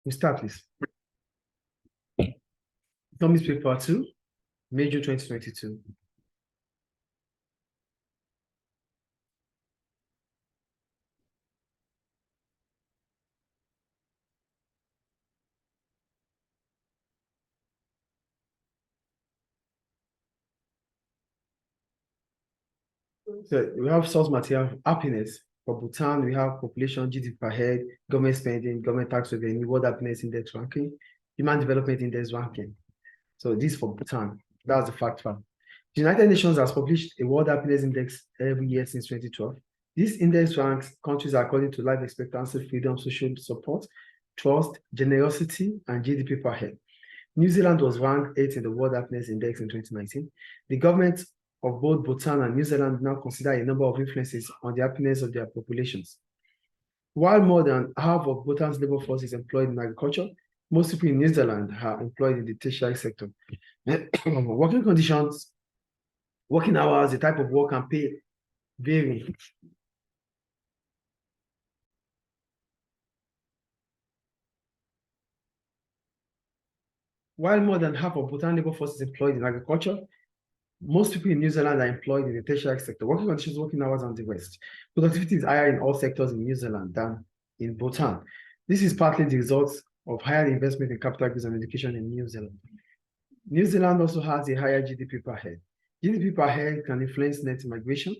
We start, please. Economics paper 2, May, June 2022. So we have source material happiness. For Bhutan, we have population, GDP per head, government spending, government tax revenue, World Happiness Index ranking, Human Development Index ranking. So this for Bhutan. That's the fact. The United Nations has published a World Happiness Index every year since 2012. This index ranks countries according to life expectancy, freedom, social support, trust, generosity, and GDP per head. New Zealand was ranked 8th in the World Happiness Index in 2019. The government of both Bhutan and New Zealand now consider a number of influences on the happiness of their populations. While more than half of Bhutan's labor force is employed in agriculture, most people in New Zealand are employed in the tertiary sector. Working conditions, working hours, the type of work and pay vary. While more than half of Bhutan labor force is employed in agriculture, most people in New Zealand are employed in the tertiary sector. Working conditions, working hours, and the rest. Productivity is higher in all sectors in New Zealand than in Bhutan. This is partly the result of higher investment in capital goods and education in New Zealand. New Zealand also has a higher GDP per head. GDP per head can influence net migration,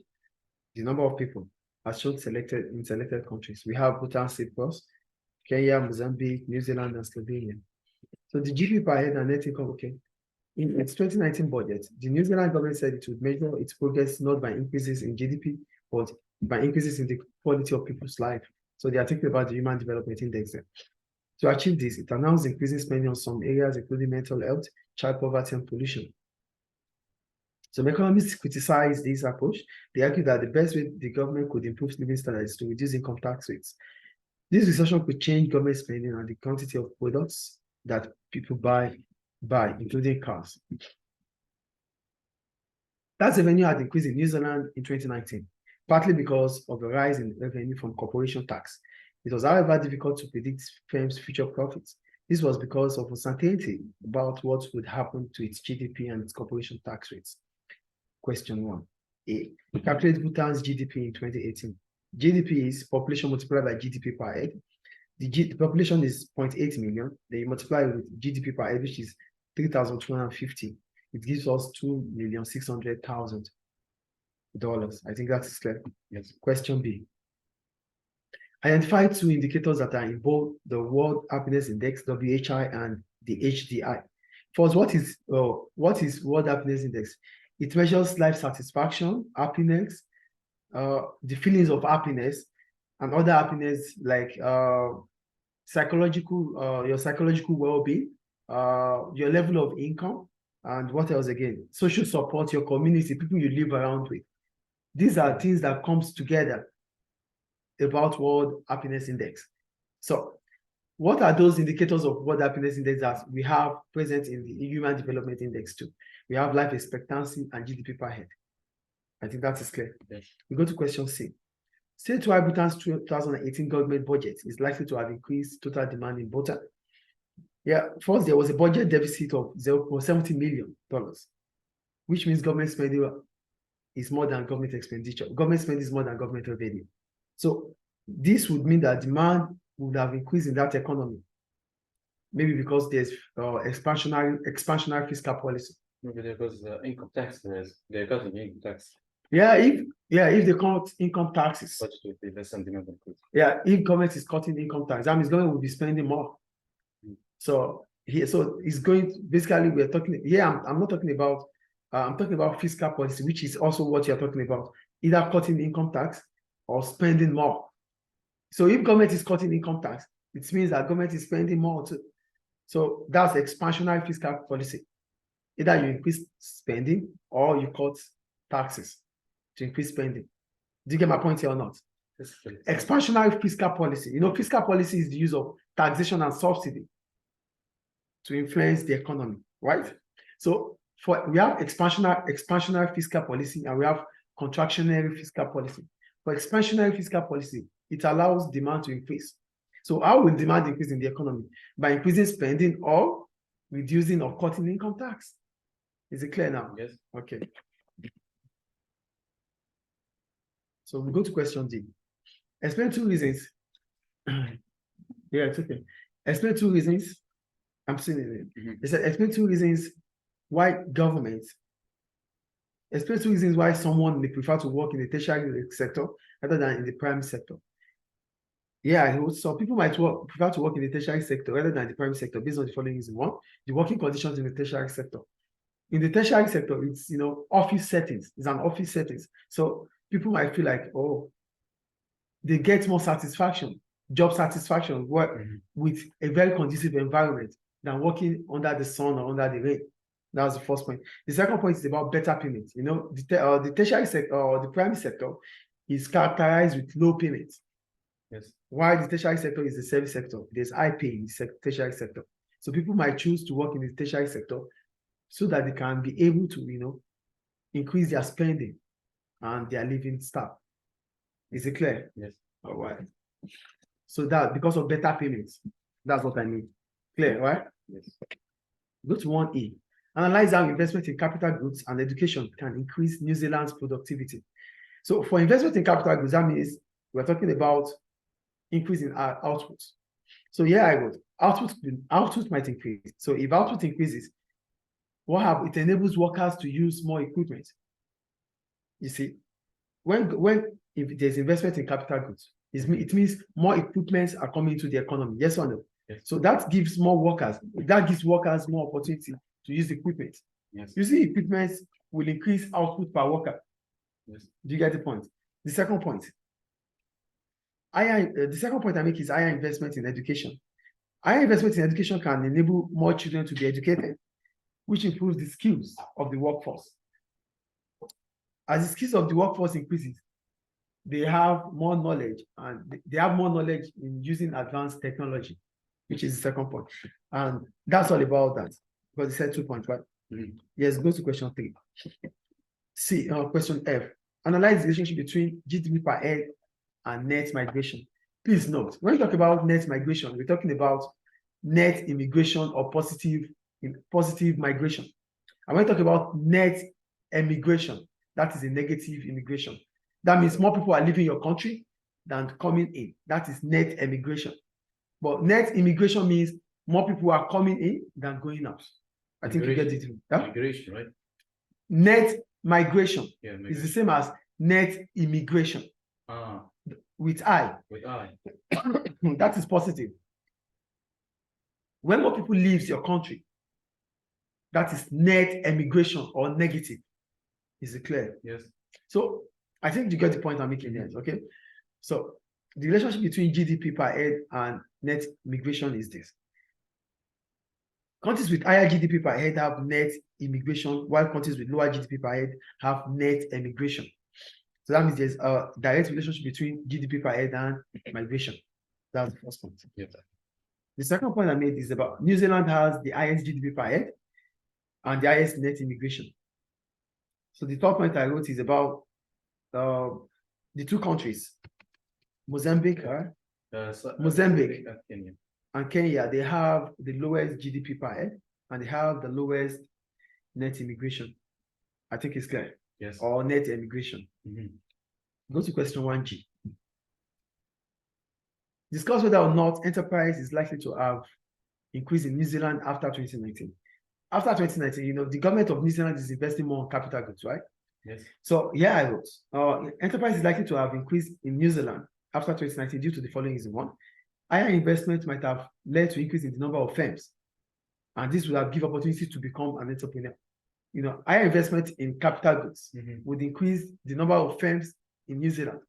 the number of people, as shown in selected countries. We have Bhutan, Cyprus, Kenya, Mozambique, New Zealand, and Slovenia. So the GDP per head and net income, okay. In its 2019 budget, the New Zealand government said it would measure its progress not by increases in GDP, but by increases in the quality of people's life. So they are talking about the Human Development Index there. To achieve this, it announced increasing spending on some areas, including mental health, child poverty, and pollution. Some economists criticize this approach. They argue that the best way the government could improve living standards is to reduce income tax rates. This recession could change government spending and the quantity of products that people buy, including cars. Tax revenue had increased in New Zealand in 2019, partly because of the rise in revenue from corporation tax. It was, however, difficult to predict firms' future profits. This was because of uncertainty about what would happen to its GDP and its corporation tax rates. Question 1. Calculate Bhutan's GDP in 2018. GDP is population multiplied by GDP per head. The population is 0.8 million. Then you multiply it with GDP per head, which is 3,250. It gives us $2,600,000. I think that is clear. Yes. Question B. Identify 2 indicators that are in both the World Happiness Index, WHI, and the HDI. First, what is World Happiness Index? It measures life satisfaction, happiness, the feelings of happiness, and other happiness like your psychological well-being, your level of income, and what else again? Social support, your community, people you live around with. These are things that comes together about World Happiness Index. So what are those indicators of World Happiness Index that we have present in the Human Development Index too? We have life expectancy and GDP per head. I think that is clear. Yes. We go to question C. State why Bhutan's 2018 government budget is likely to have increased total demand in Bhutan. Yeah, first there was a budget deficit of $70 million, which means government spending is more than government expenditure. Government spending is more than government revenue. So this would mean that demand would have increased in that economy. Maybe because there's expansionary fiscal policy. Maybe because the income tax they got the income tax. Yeah, if they cut income taxes. But it would be less than demand increase. Yeah, if government is cutting income tax, that means government will be spending more. So it's going to, basically we're talking here. I'm not talking about I'm talking about fiscal policy, which is also what you're talking about, either cutting income tax or spending more. So if government is cutting income tax, it means that government is spending more too. So that's expansionary fiscal policy. Either you increase spending or you cut taxes to increase spending. Do you get my point here or not? Expansionary fiscal policy. You know, fiscal policy is the use of taxation and subsidy to influence the economy, right? So we have expansionary fiscal policy and we have contractionary fiscal policy. For expansionary fiscal policy, it allows demand to increase. So how will demand increase in the economy? By increasing spending or reducing or cutting income tax. Is it clear now? Yes. Okay. So we go to question D. Explain two reasons. Yeah, it's okay. Explain two reasons. I'm seeing it. Mhm. It said explain two reasons why government. Explain two reasons why someone may prefer to work in the tertiary sector rather than in the primary sector. Yeah, so people might prefer to work in the tertiary sector rather than the primary sector based on the following reason. One, the working conditions in the tertiary sector. In the tertiary sector, it's office settings. It's an office settings. So people might feel like, oh, they get more satisfaction, job satisfaction, work with a very conducive environment than working under the sun or under the rain. That's the first point. The second point is about better payment. The tertiary sector or the primary sector is characterized with low payment. Yes. While the tertiary sector is the service sector, there's high pay in the tertiary sector. So people might choose to work in the tertiary sector so that they can be able to, increase their spending and their living standard. Is it clear? Yes. All right. So that because of better payments, that's what I mean. Clear, right? Yes. Go to 1A. Analyze how investment in capital goods and education can increase New Zealand's productivity. So for investment in capital goods, that means we're talking about increase in our output. So here I go. Output might increase. So if output increases, it enables workers to use more equipment. You see, if there's investment in capital goods, it means more equipments are coming into the economy. Yes or no? Yes. So that gives more opportunity to use equipment. Yes. Using equipment will increase output per worker. Yes. Do you get the point? The second point I make is higher investment in education. Higher investment in education can enable more children to be educated, which improves the skills of the workforce. As the skills of the workforce increases, they have more knowledge in using advanced technology, which is the second point. And that's all about that, because it said 2.1. Yes, go to question 3. See, question F. Analyze the relationship between GDP per head and net migration. Please note, when we talk about net migration, we're talking about net immigration or positive migration. And when we talk about net emigration, that is a negative immigration. That means more people are leaving your country than coming in. That is net emigration. But net immigration means more people are coming in than going out. I think you get it. Yeah? Migration, right? Net migration, migration is the same as net immigration. With I. With I. That is positive. When more people leave your country, that is net emigration or negative. Is it clear? Yes. So I think you get the point I'm making here. Okay. So the relationship between GDP per head and net migration is this. Countries with higher GDP per head have net immigration, while countries with lower GDP per head have net emigration. So that means there's a direct relationship between GDP per head and migration. That's the first point. Yes. The second point I made is about New Zealand has the highest GDP per head and the highest net immigration. So the third point I wrote is about the two countries, Mozambique, Mozambique and Kenya. They have the lowest GDP per head and they have the lowest net immigration. I think it's clear. Yes. Or net immigration. Go to question 1G. Discuss whether or not enterprise is likely to have increased in New Zealand after 2019. After 2019, the government of New Zealand is investing more on capital goods, right? Yes. So I wrote, enterprise is likely to have increased in New Zealand after 2019 due to the following reason. One, higher investment might have led to increase in the number of firms, and this would have given opportunity to become an entrepreneur. Higher investment in capital goods would increase the number of firms in New Zealand.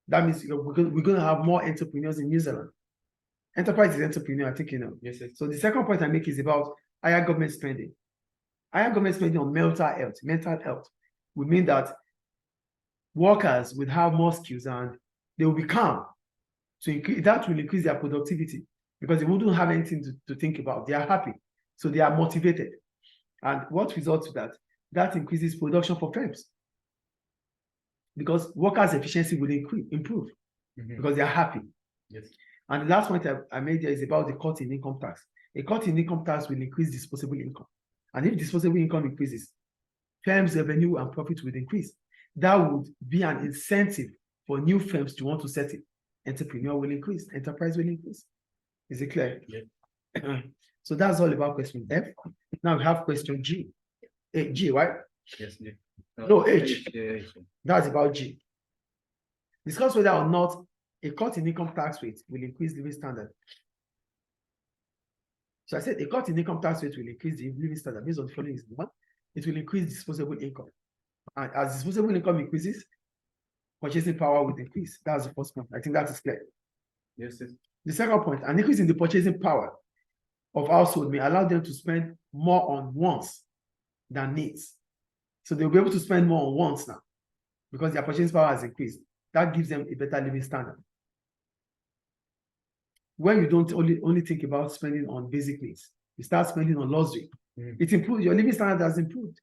That means we're going to have more entrepreneurs in New Zealand. Enterprise is entrepreneur, I think you know. Yes, yes. So the second point I make is about higher government spending. Higher government spending on mental health would mean that workers would have more skills and they will be calm. So that will increase their productivity because they wouldn't have anything to think about. They are happy. So they are motivated. And what results to that? That increases production for firms. Because workers' efficiency will improve because they are happy. Yes. And the last point I made there is about the cut in income tax. A cut in income tax will increase disposable income. And if disposable income increases, firms' revenue and profit will increase. That would be an incentive for new firms to want to set it. Entrepreneur will increase, enterprise will increase. Is it clear? Yeah. So that's all about question F. Now we have question G. G, right? Yes. Yeah. No, H. Yeah. That's about G. Discuss whether or not a cut in income tax rate will increase living standard. So I said a cut in income tax rate will increase the living standard based on the following. One, it will increase disposable income. And as disposable income increases, purchasing power will increase. That's the first point. I think that is clear. Yes. The second point, an increase in the purchasing power of household may allow them to spend more on wants than needs. So they'll be able to spend more on wants now because their purchasing power has increased. That gives them a better living standard. When you don't only think about spending on basic needs, you start spending on luxury. It improves, your living standard has improved.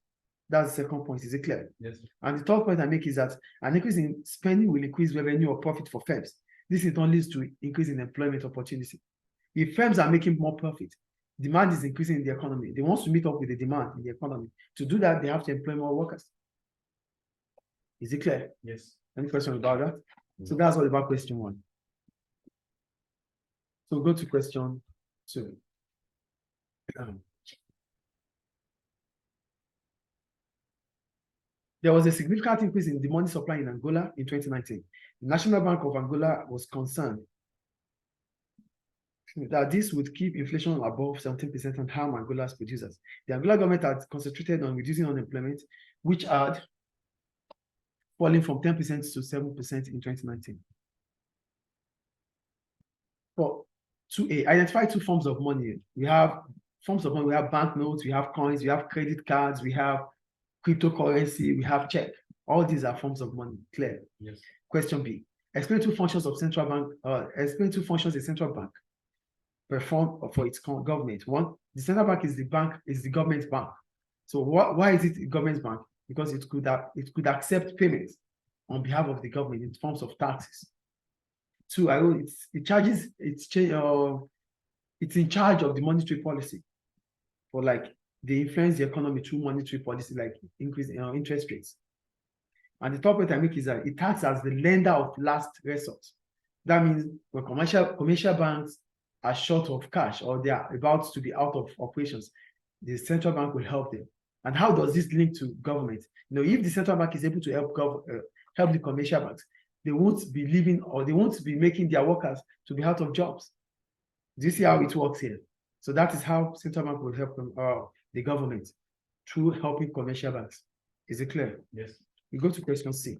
That's the second point. Is it clear? Yes. And the third point I make is that an increase in spending will increase revenue or profit for firms. This in turn leads to increase in employment opportunity. If firms are making more profit, demand is increasing in the economy. They want to meet up with the demand in the economy. To do that, they have to employ more workers. Is it clear? Yes. Any question about that? So that's all about question 1. So go to question 2. There was a significant increase in the money supply in Angola in 2019. The National Bank of Angola was concerned that this would keep inflation above 17% and harm Angola's producers. The Angola government had concentrated on reducing unemployment, which had fallen from 10% to 7% in 2019. For 2A, identify 2 forms of money. We have forms of money, we have banknotes, we have coins, we have credit cards, we have cryptocurrency, we have check. All these are forms of money. Clear? Yes. Question B. Explain 2 functions of central bank. Explain 2 functions a central bank perform for its government. One, the central bank is the government bank. So why is it a government bank? Because it could accept payments on behalf of the government in forms of taxes. 2, it's in charge of the monetary policy for they influence the economy through monetary policy, like increase interest rates. And the third point I make is that it acts as the lender of last resort. That means when commercial banks are short of cash or they are about to be out of operations, the central bank will help them. And how does this link to government? If the central bank is able to help the commercial banks, they won't be leaving or they won't be making their workers to be out of jobs. Do you see how it works here? So that is how central bank will help them, the government through helping commercial banks. Is it clear? Yes. We go to question C.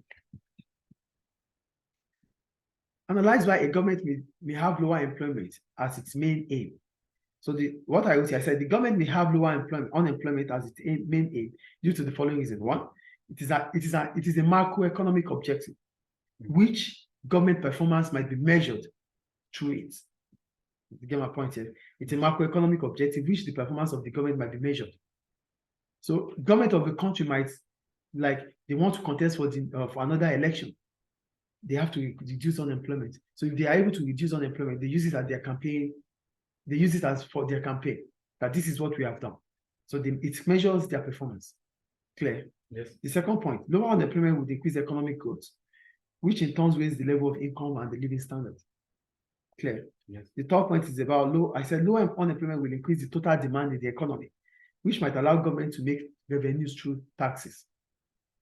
Analyze why a government may have lower employment as its main aim. So what I said, the government may have lower unemployment as its main aim due to the following reasons. One, it is a macroeconomic objective, which government performance might be measured through it. You get my point here? It's a macroeconomic objective, which the performance of the government might be measured. So government of the country might, they want to contest for another election. They have to reduce unemployment. So if they are able to reduce unemployment, they use it as their campaign. They use it as for their campaign, that this is what we have done. So it measures their performance. Clear? Yes. The second point, lower unemployment would increase economic growth, which in turn raises the level of income and the living standards. Clear? Yes. The third point is about lower unemployment will increase the total demand in the economy, which might allow government to make revenues through taxes.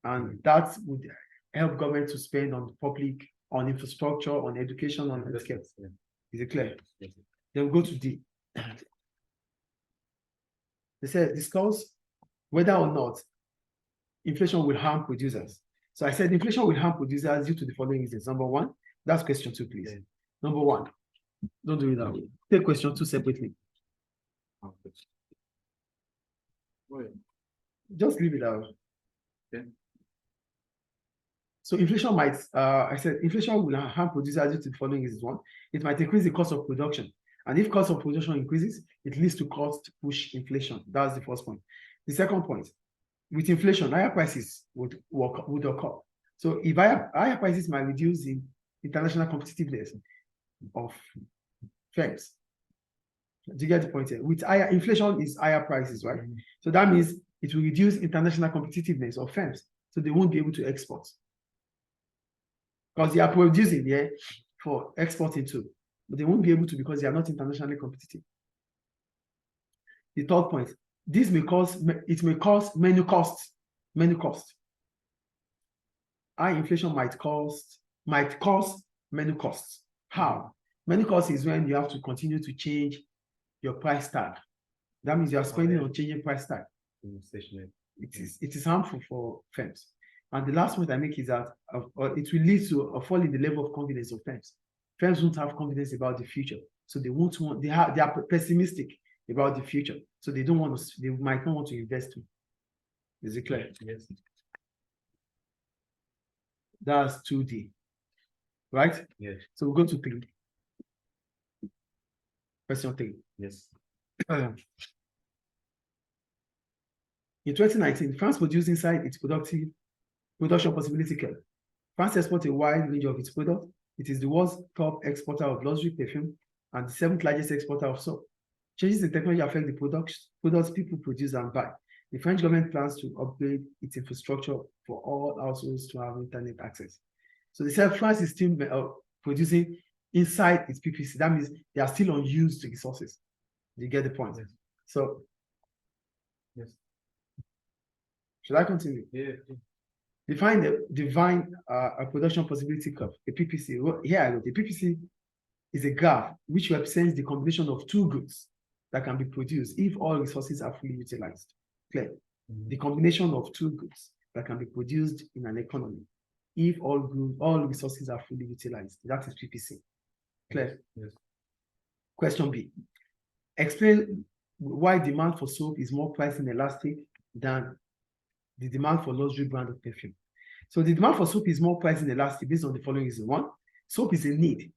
And that would help government to spend on public, on infrastructure, on education, on healthcare. Yeah. Is it clear? Yes. Then we go to D. They said discuss whether or not inflation will harm producers. So I said inflation will harm producers due to the following reasons. Number 1, that's question 2, please. Yeah. Number 1, don't do it that way. Take question 2 separately. Just leave it out. Okay. So inflation might, I said inflation will harm producers due to the following reasons. 1, it might increase the cost of production. And if cost of production increases, it leads to cost push inflation. That's the first point. The second point, with inflation, higher prices would occur. So if higher prices might reduce the international competitiveness of firms. Do you get the point here? With higher inflation is higher prices, right? So that means it will reduce international competitiveness of firms. So they won't be able to export. Because they are producing for exporting too. But they won't be able to because they are not internationally competitive. The third point, this may cause many costs. High inflation might cause many costs. How? Many costs is when you have to continue to change your price tag. That means you are spending on changing price tag. It is harmful for firms. And the last point I make is that it will lead to a fall in the level of confidence of firms. Firms won't have confidence about the future, so they are pessimistic about the future, so they might not want to invest. Is it clear? Yes. That's 2D, right? Yes. So we'll go to 3. Question 3. Yes. In 2019, France produced inside its production possibility curve. France exports a wide range of its products. It is the world's top exporter of luxury perfume and the 7th largest exporter of soap. Changes in technology affect the products people produce and buy. The French government plans to upgrade its infrastructure for all households to have internet access. So they said France is still producing inside its PPC. That means they are still unused resources. You get the point? Yes. So, yes. Should I continue? Yeah. Define a production possibility curve, a PPC. Here I wrote, the PPC is a graph which represents the combination of 2 goods that can be produced if all resources are fully utilized. Clear? The combination of 2 goods that can be produced in an economy if all resources are fully utilized. That is PPC. Clear? Yes. Question B. Explain why demand for soap is more price inelastic than the demand for luxury brand of perfume. So the demand for soap is more price inelastic based on the following reason. 1, soap is a need.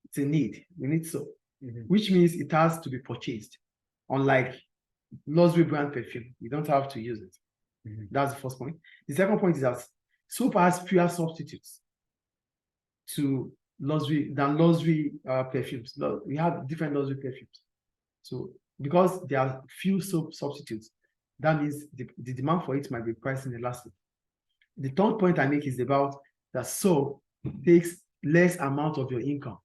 It's a need. We need soap, which means it has to be purchased. Unlike luxury brand perfume, you don't have to use it. That's the first point. The second point is that soap has fewer substitutes than luxury perfumes. We have different luxury perfumes. So because there are few soap substitutes, that means the demand for it might be price inelastic. The third point I make is about that soap takes less amount of your income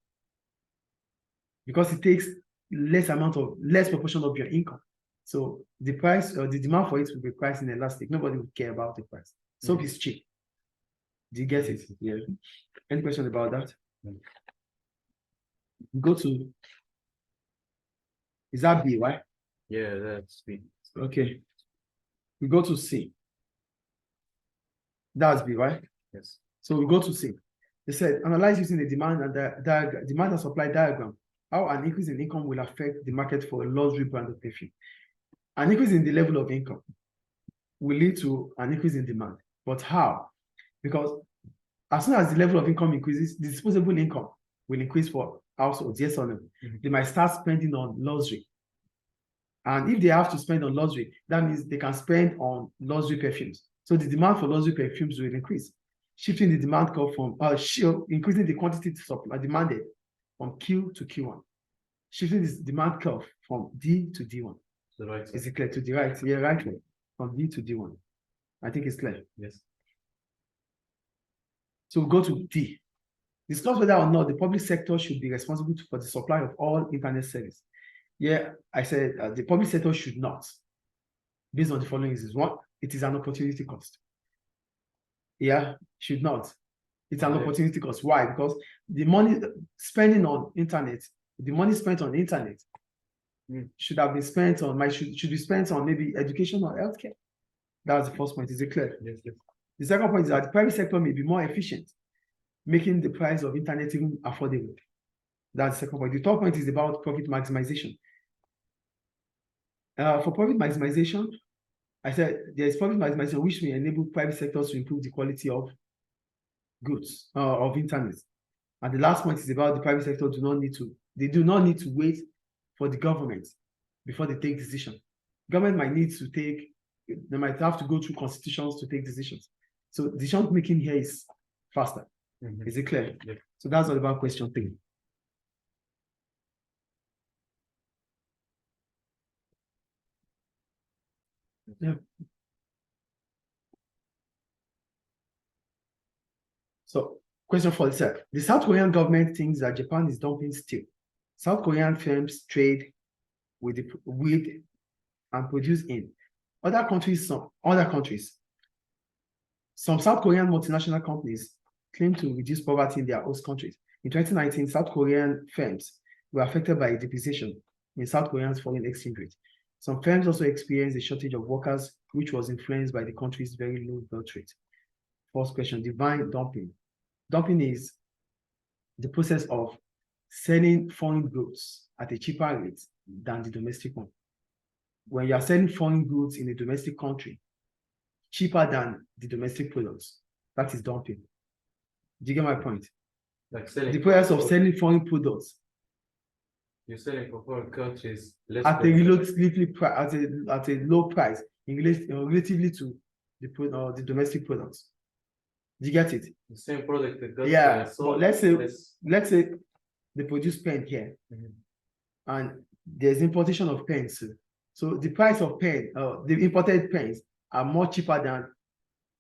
because it takes less proportion of your income. So the price or the demand for it will be price inelastic. Nobody would care about the price. Soap is cheap. Do you get it? Yeah. Any question about that? Go to, is that B, right? Yeah, that's B. Okay. We go to C. That's B, right? Yes. So we go to C. They said, analyze using the demand and supply diagram how an increase in income will affect the market for a luxury brand of perfume. An increase in the level of income will lead to an increase in demand. But how? Because as soon as the level of income increases, the disposable income will increase for households, yes or no? They might start spending on luxury. And if they have to spend on luxury, that means they can spend on luxury perfumes. So the demand for luxury perfumes will increase, shifting the demand curve from increasing the quantity demanded from Q to Q1, shifting this demand curve from D to D1. The right side. Is it clear? To the right? Yeah, right way. From D to D1. I think it's clear. Yes. So we'll go to D. Discuss whether or not the public sector should be responsible for the supply of all internet service. Yeah, I said the public sector should not, based on the following reasons. 1, it is an opportunity cost. Yeah, should not. It's an opportunity cost. Why? Because the money spent on internet should have been spent on should be spent on maybe education or healthcare. That's the first point. Is it clear? Yes, yes. The second point is that the private sector may be more efficient, making the price of internet even affordable. That's the second point. The third point is about profit maximization. For profit maximization, I said there is profit maximization which may enable private sectors to improve the quality of goods of internet. And the last point is about the private sector do not need to wait for the government before they take decisions. Government they might have to go through constitutions to take decisions. So decision making here is faster. Is it clear? Yeah. So that's all about question 3. Yeah. So, question 47. The South Korean government thinks that Japan is dumping steel. South Korean firms trade with and produce in other countries. Some South Korean multinational companies claim to reduce poverty in their host countries. In 2019, South Korean firms were affected by a depreciation in South Korea's foreign exchange rate. Some firms also experienced a shortage of workers, which was influenced by the country's very low birth rate. First question, divine dumping. Dumping is the process of selling foreign goods at a cheaper rate than the domestic one. When you are selling foreign goods in a domestic country, cheaper than the domestic products, that is dumping. Do you get my point? Like selling the process of selling foreign products. You're selling for foreign countries At a relatively at a low price relatively to the domestic products. Do you get it? The same product that got but let's say they produce pen here, and there's importation of pens. So the price of pen, the imported pens are more cheaper than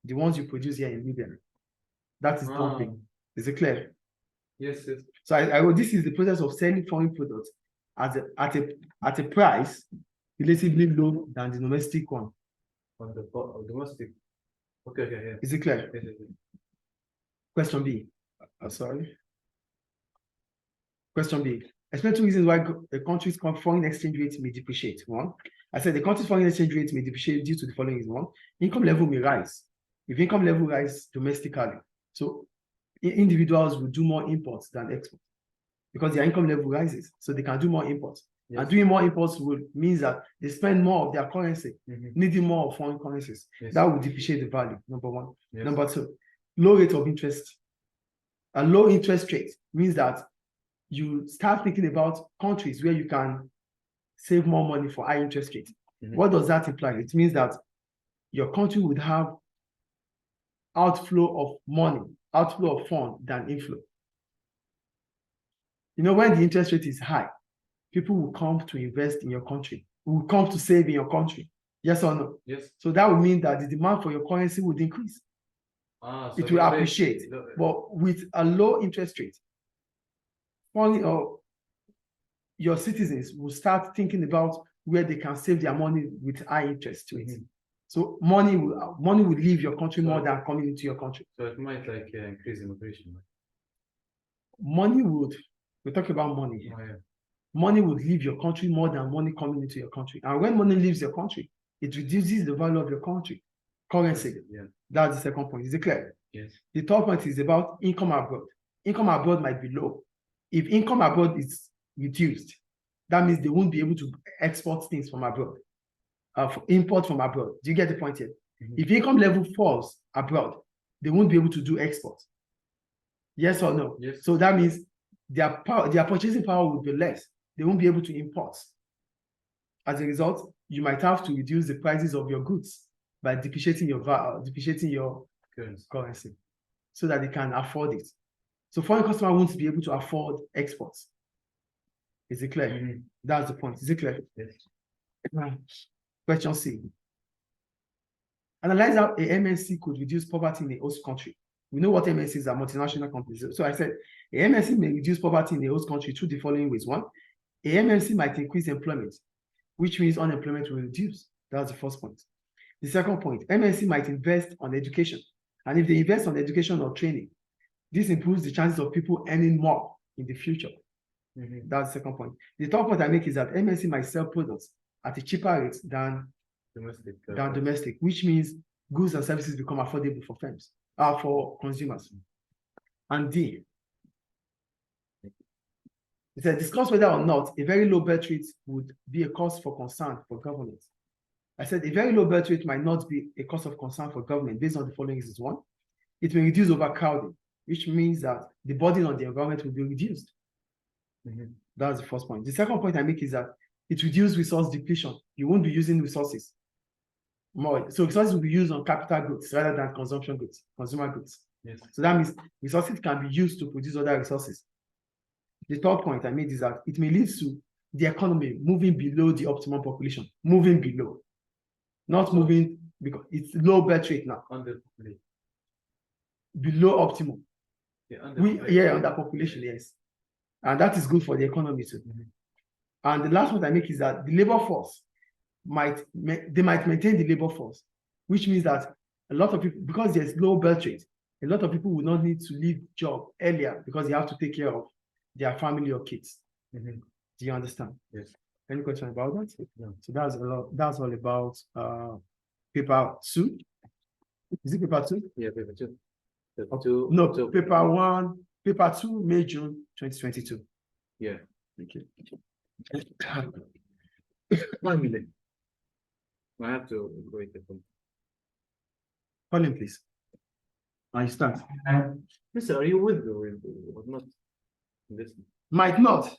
the ones you produce here in Libya. That is dumping. Is it clear? Yes. So this is the process of selling foreign products at a price relatively low than the domestic one. On the domestic. Okay, yeah. Is it clear? Yes. Question B. Sorry. Question B. Explain two reasons why the country's foreign exchange rate may depreciate. One, I said the country's foreign exchange rate may depreciate due to the following reasons. One, income level may rise. If income level rises domestically, so individuals will do more imports than exports because their income level rises, so they can do more imports. Yes. And doing more imports means that they spend more of their currency, needing more of foreign currencies. Yes. That will depreciate the value, number one. Yes. Number two, low rate of interest. A low interest rate means that you start thinking about countries where you can save more money for high interest rates. What does that imply? It means that your country would have outflow of money, outflow of funds than inflow. You know, when the interest rate is high, people will come to invest in your country, will come to save in your country. Yes or no? Yes. So that would mean that the demand for your currency would increase. So it will appreciate. But with a low interest rate, your citizens will start thinking about where they can save their money with high interest rates. So money will leave your country more than coming into your country. So it might increase immigration. Right? Money would, we talk about money here. Yeah. Money would leave your country more than money coming into your country. And when money leaves your country, it reduces the value of your country, currency. Yeah. That's the second point. Is it clear? Yes. The third point is about income abroad. Income abroad might be low. If income abroad is reduced, that means they won't be able to export things from abroad, import from abroad. Do you get the point here? If income level falls abroad, they won't be able to do export. Yes or no? Yes. So that means their purchasing power will be less. They won't be able to import. As a result, you might have to reduce the prices of your goods by depreciating your currency so that they can afford it. So foreign customer won't be able to afford exports. Is it clear? That's the point. Is it clear? Yes. Question C. Analyze how a MNC could reduce poverty in a host country. We know what MNCs are, multinational companies. So I said a MNC may reduce poverty in a host country through the following ways. One, a MNC might increase employment, which means unemployment will reduce. That's the first point. The second point, MNC might invest on education. And if they invest on education or training, this improves the chances of people earning more in the future. That's the second point. The third point I make is that MNC might sell products at a cheaper rate than domestic, which means goods and services become affordable for firms, for consumers. And D, it said, discuss whether or not a very low birth rate would be a cause for concern for government. I said a very low birth rate might not be a cause of concern for government based on the following reasons. One, it may reduce overcrowding, which means that the burden on the environment will be reduced. That's the first point. The second point I make is that it reduces resource depletion. You won't be using resources more. So resources will be used on capital goods rather than consumption goods, consumer goods. Yes. So that means resources can be used to produce other resources. The third point I made is that it may lead to the economy moving below the optimum population, moving below. not moving because it's low birth rate now, Underpopulation. below optimal. Yeah, Underpopulation, yes. And that is good for the economy too. And the last point I make is that the labor force might maintain the labor force, which means that a lot of people, because there's low birth rate, a lot of people will not need to leave job earlier because they have to take care of their family or kids. Do you understand? Yes. Any question about that? No. So that's all about paper 2. Is it paper 2? Yeah, paper 2. No, paper 1, paper 2, May, June 2022. Yeah. Okay. 1 minute. I have to go with the phone. Call him, please. I start. Listen, are you with or not? Listen. Might not.